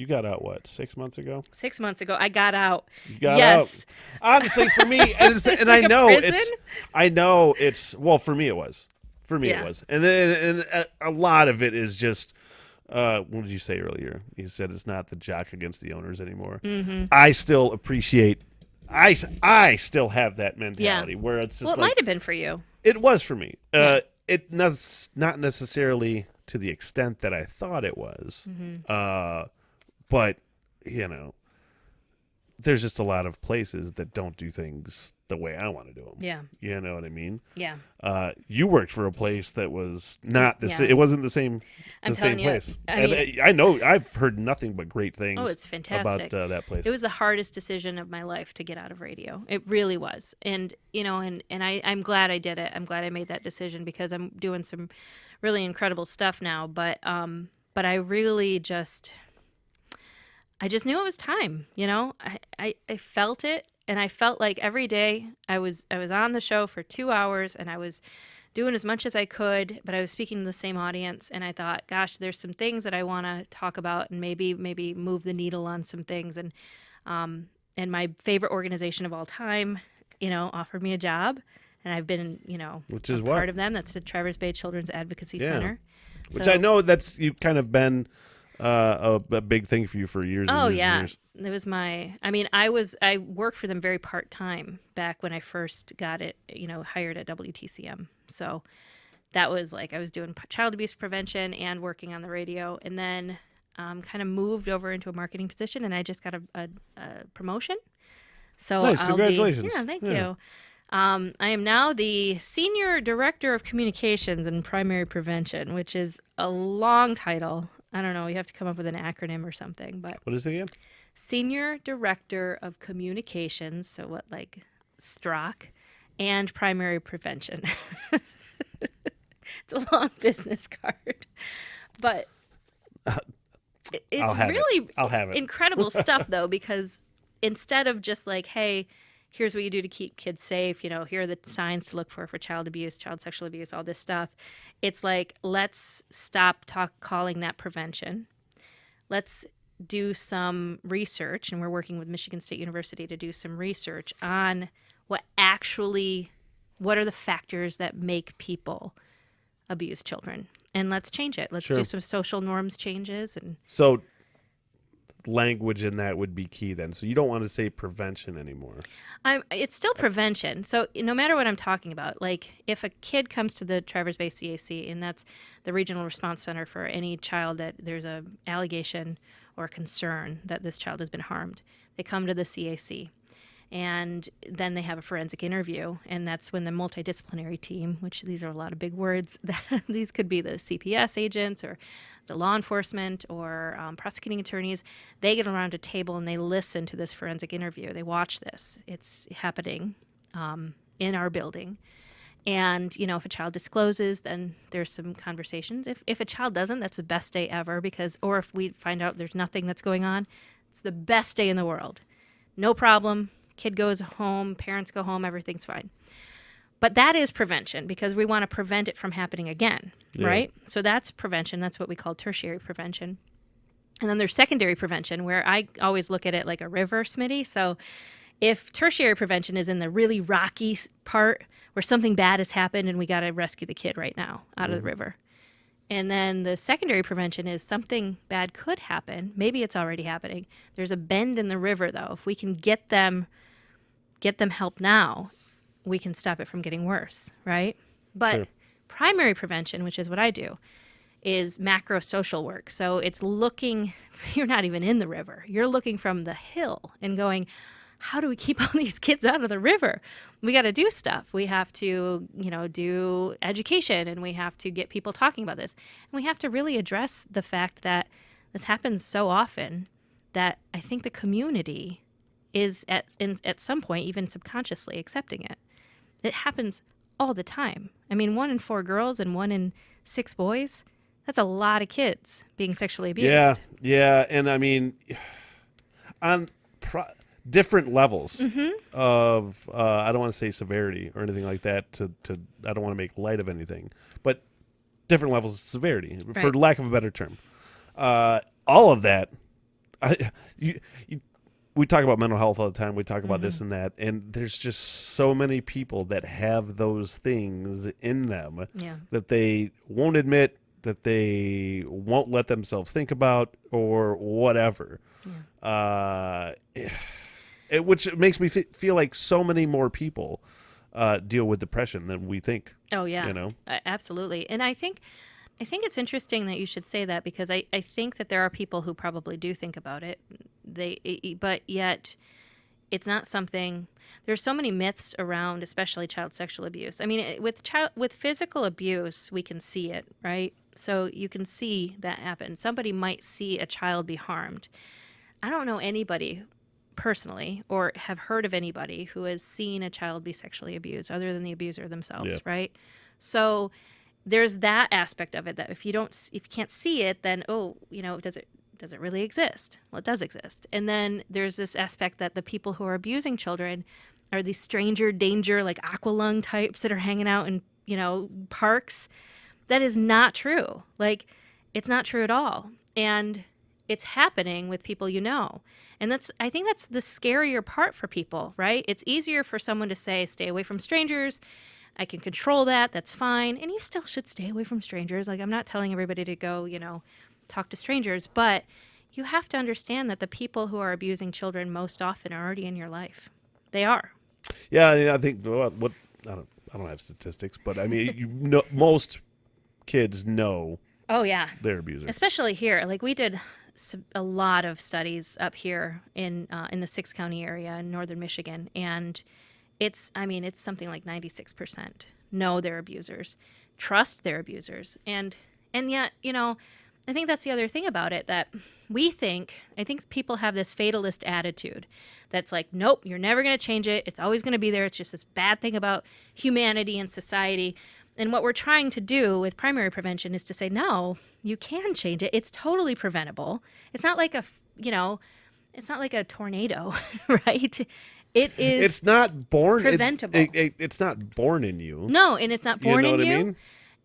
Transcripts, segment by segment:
You got out, what, 6 months ago? 6 months ago, I got out. You got Yes. out. Honestly, for me, and It's like like well, for me it was. For me it Yeah. was. And then a lot of it is just, what did you say earlier? You said it's not the jock against the owners anymore. Mm-hmm. I still appreciate, I still have that mentality where it's just Well, it might have been for you. it was for me. Yeah. Not necessarily to the extent that I thought it was. Mm-hmm. But, there's just a lot of places that don't do things the way I want to do them. Yeah. You know what I mean? Yeah. You worked for a place that was not the Yeah. same. It wasn't the same. I'm the same telling you, place. I mean- and I know I've heard nothing but great things. Oh, it's fantastic. About that place. It was the hardest decision of my life to get out of radio. It really was. And, I'm glad I did it. I'm glad I made that decision because I'm doing some really incredible stuff now. But I really I just knew it was time. I felt it. And I felt like every day I was on the show for 2 hours and I was doing as much as I could, but I was speaking to the same audience. And I thought, gosh, there's some things that I want to talk about and maybe move the needle on some things. And my favorite organization of all time, offered me a job. And I've been, Which is part of them. That's the Traverse Bay Children's Advocacy Center. Which I know you've kind of been a big thing for you for years and years and years. It was I worked for them very part-time back when I first got it, hired at WTCM. So that was like I was doing child abuse prevention and working on the radio, and then kind of moved over into a marketing position, and I just got a promotion. So nice, congratulations. Thank you. I am now the Senior Director of Communications and Primary Prevention, which is a long title. I don't know. You have to come up with an acronym or something. But what is it again? Senior Director of Communications, so what, like STROC, and Primary Prevention. It's a long business card. But it's really I'll have it. Incredible stuff, though, because instead of just like, hey, here's what you do to keep kids safe, here are the signs to look for child abuse, child sexual abuse, all this stuff. It's like, let's stop calling that prevention. Let's do some research, and we're working with Michigan State University to do some research on what are the factors that make people abuse children. And let's change it. Let's do some social norms changes. And so language in that would be key then. So you don't want to say prevention anymore. It's still prevention. So no matter what I'm talking about, like if a kid comes to the Traverse Bay CAC, and that's the regional response center for any child that there's a allegation or concern that this child has been harmed, they come to the CAC. And then they have a forensic interview, and that's when the multidisciplinary team, which these are a lot of big words, these could be the CPS agents or the law enforcement or prosecuting attorneys, they get around a table and they listen to this forensic interview. They watch this. It's happening in our building. And, if a child discloses, then there's some conversations. If a child doesn't, that's the best day ever or if we find out there's nothing that's going on, it's the best day in the world. No problem. Kid goes home, parents go home, everything's fine. But that is prevention because we want to prevent it from happening again, right? So that's prevention. That's what we call tertiary prevention. And then there's secondary prevention where I always look at it like a river, Smitty. So if tertiary prevention is in the really rocky part where something bad has happened and we got to rescue the kid right now out of the river. And then the secondary prevention is something bad could happen. Maybe it's already happening. There's a bend in the river, though. If we can get them help now, we can stop it from getting worse, right? But primary prevention, which is what I do, is macro social work. So it's you're not even in the river. You're looking from the hill and going, how do we keep all these kids out of the river? We got to do stuff. We have to, do education, and we have to get people talking about this. And we have to really address the fact that this happens so often that I think the community is at some point even subconsciously accepting it. It happens all the time. I mean, 1 in 4 girls and 1 in 6 boys, that's a lot of kids being sexually abused. Yeah. And I mean, on different levels of, I don't want to say severity or anything like that I don't want to make light of anything, but different levels of severity, for lack of a better term. All of that You, we talk about mental health all the time. We talk about this and that, and there's just so many people that have those things in them that they won't admit, that they won't let themselves think about, or whatever. Which makes me feel like so many more people deal with depression than we think. Oh yeah, you know, absolutely. And I think it's interesting that you should say that, because I think that there are people who probably do think about it. But yet it's not something. There's so many myths around, especially child sexual abuse. I mean, with physical abuse, we can see it, right? So you can see that happen. Somebody might see a child be harmed. I don't know anybody personally, or have heard of anybody who has seen a child be sexually abused other than the abuser themselves, right? So there's that aspect of it, that if you can't see it, then does it really exist? Well, it does exist. And then there's this aspect that the people who are abusing children are these stranger danger, like aqualung types that are hanging out in parks. That is not true. Like, it's not true at all. And it's happening with people and I think that's the scarier part for people, right? It's easier for someone to say, stay away from strangers. I can control that. That's fine. And you still should stay away from strangers. Like, I'm not telling everybody to go, talk to strangers, but you have to understand that the people who are abusing children most often are already in your life. They are. Yeah, I think I don't have statistics, but I mean, most kids know. Oh yeah, their abusers, especially here. Like, we did a lot of studies up here in the 6-county area in northern Michigan, and it's something like 96% know their abusers, trust their abusers, and yet I think that's the other thing about it, that I think people have this fatalist attitude that's like, nope, you're never going to change it. It's always going to be there. It's just this bad thing about humanity and society. And what we're trying to do with primary prevention is to say, no, you can change it. It's totally preventable. It's not like it's not like a tornado, right? It is. It's not born preventable. It's not born in you. No, and it's not born in you. You know what I mean?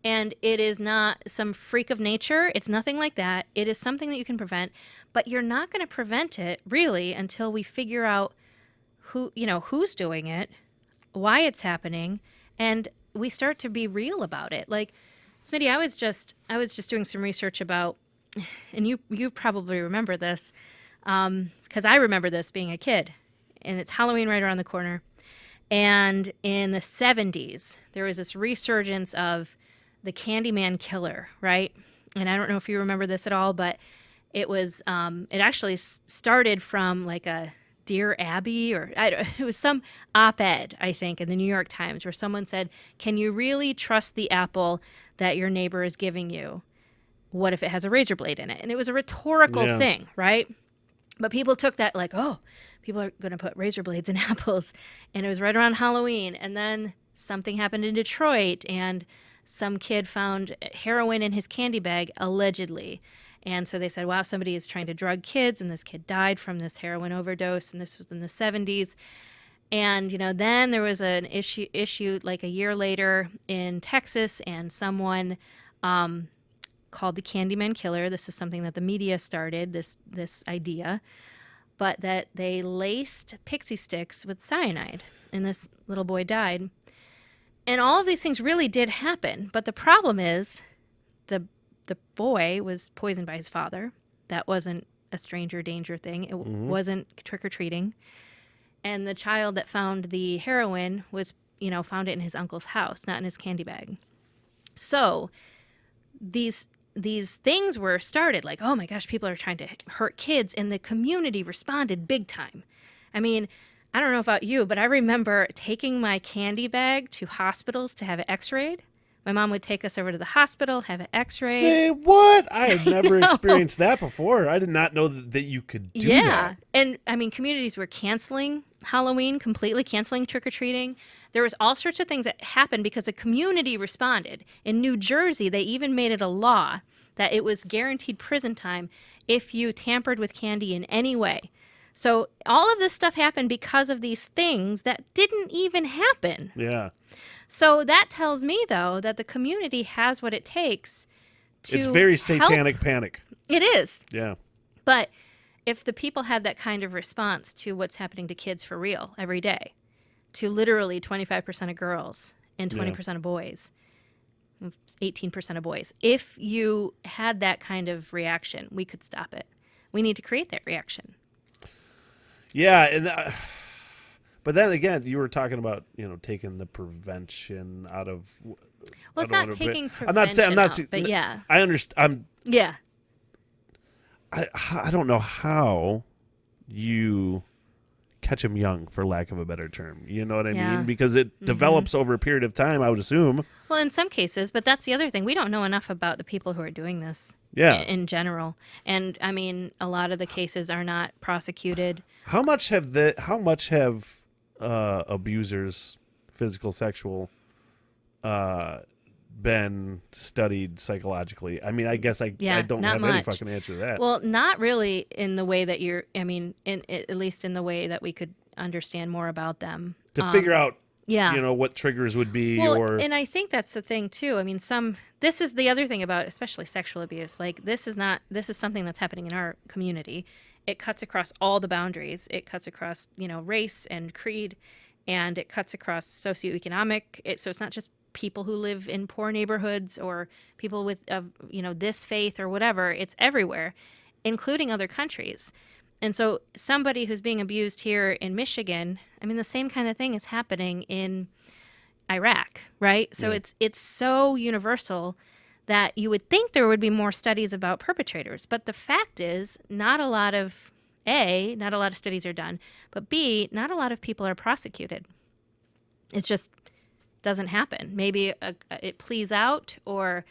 And it is not some freak of nature. It's nothing like that. It is something that you can prevent, but you're not going to prevent it really until we figure out who's doing it, why it's happening, and we start to be real about it. Like, Smitty, I was just doing some research about, and you probably remember this, because I remember this being a kid, and it's Halloween right around the corner. And in the 70s, there was this resurgence of the Candyman killer, right? And I don't know if you remember this at all, but it was it actually started from like a Dear Abby, it was some op-ed, I think, in the New York Times, where someone said, can you really trust the apple that your neighbor is giving you? What if it has a razor blade in it? And it was a rhetorical thing, right? But people took that like, oh, people are going to put razor blades in apples. And it was right around Halloween. And then something happened in Detroit, and some kid found heroin in his candy bag, allegedly. And so they said, wow, somebody is trying to drug kids, and this kid died from this heroin overdose, and this was in the 70s. And, then there was an issue like a year later in Texas, and someone called the Candyman killer. This is something that the media started, this idea, but that they laced pixie sticks with cyanide, and this little boy died. And all of these things really did happen, but the problem is the boy was poisoned by his father. That wasn't a stranger danger thing. It wasn't trick-or-treating. And the child that found the heroin was, found it in his uncle's house, not in his candy bag. So these things were started like, oh my gosh, people are trying to hurt kids, and the community responded big time. I mean, I don't know about you, but I remember taking my candy bag to hospitals to have it x-rayed. My mom would take us over to the hospital, have it x-rayed. Say what? I had never experienced that before. I did not know that you could do that. Yeah. And, I mean, communities were canceling Halloween, completely canceling trick-or-treating. There was all sorts of things that happened because the community responded. In New Jersey, they even made it a law that it was guaranteed prison time if you tampered with candy in any way. So all of this stuff happened because of these things that didn't even happen. Yeah. So that tells me, though, that the community has what it takes to It's very satanic help. panic. It is. Yeah. But if the people had that kind of response to what's happening to kids for real every day, to literally 25% of girls and 20% of boys, 18% of boys, if you had that kind of reaction, we could stop it. We need to create that reaction. Yeah, and but then again, you were talking about taking the prevention out of. Well, it's not taking prevention out, but yeah, I understand. Yeah. I don't know how you catch them young, for lack of a better term. You know what I mean? Because it develops over a period of time, I would assume. Well, in some cases, but that's the other thing. We don't know enough about the people who are doing this in general. And, I mean, a lot of the cases are not prosecuted. How much have abusers, physical, sexual, been studied psychologically? I mean, I guess I don't have any fucking answer to that. Well, not really in the way that at least in the way that we could understand more about them. To figure out, what triggers would be. And I think that's the thing, too. I mean, this is the other thing about especially sexual abuse. Like, this is something that's happening in our community. It cuts across all the boundaries. It cuts across, race and creed, and it cuts across socioeconomic. So it's not just people who live in poor neighborhoods or people with this faith or whatever. It's everywhere, including other countries. And so somebody who's being abused here in Michigan, I mean, the same kind of thing is happening in Iraq, right? So it's so universal that you would think there would be more studies about perpetrators, but the fact is not a lot of studies are done, but B, not a lot of people are prosecuted. It's just doesn't happen. Maybe it pleas out, or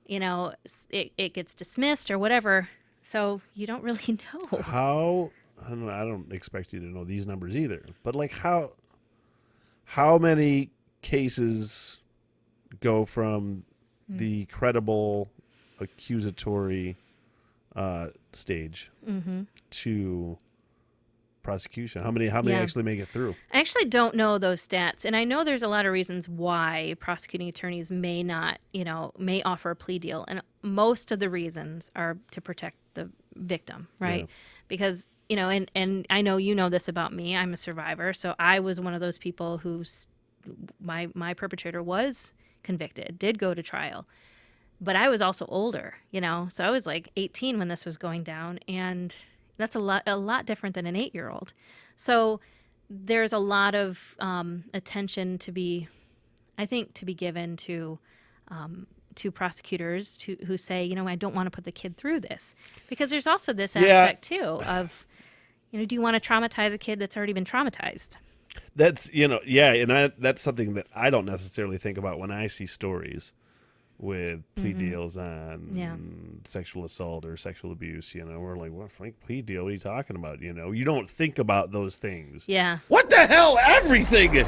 it gets dismissed or whatever. So you don't really know how. I don't expect you to know these numbers either. But like how many cases go from the credible accusatory stage to prosecution? How many actually make it through? I actually don't know those stats, and I know there's a lot of reasons why prosecuting attorneys may not, may offer a plea deal, and most of the reasons are to protect the victim, right? Yeah. Because and I know this about me. I'm a survivor, so I was one of those people who's my perpetrator was convicted, did go to trial, but I was also older, so I was like 18 when this was going down, and that's a lot different than an 8-year-old. So there's a lot of attention to be given to prosecutors who say, I don't want to put the kid through this, because there's also this aspect too of, do you want to traumatize a kid that's already been traumatized? That's and that's something that I don't necessarily think about when I see stories with plea deals on sexual assault or sexual abuse. We're like, what plea deal? What are you talking about? You don't think about those things. Yeah. What the hell? Everything.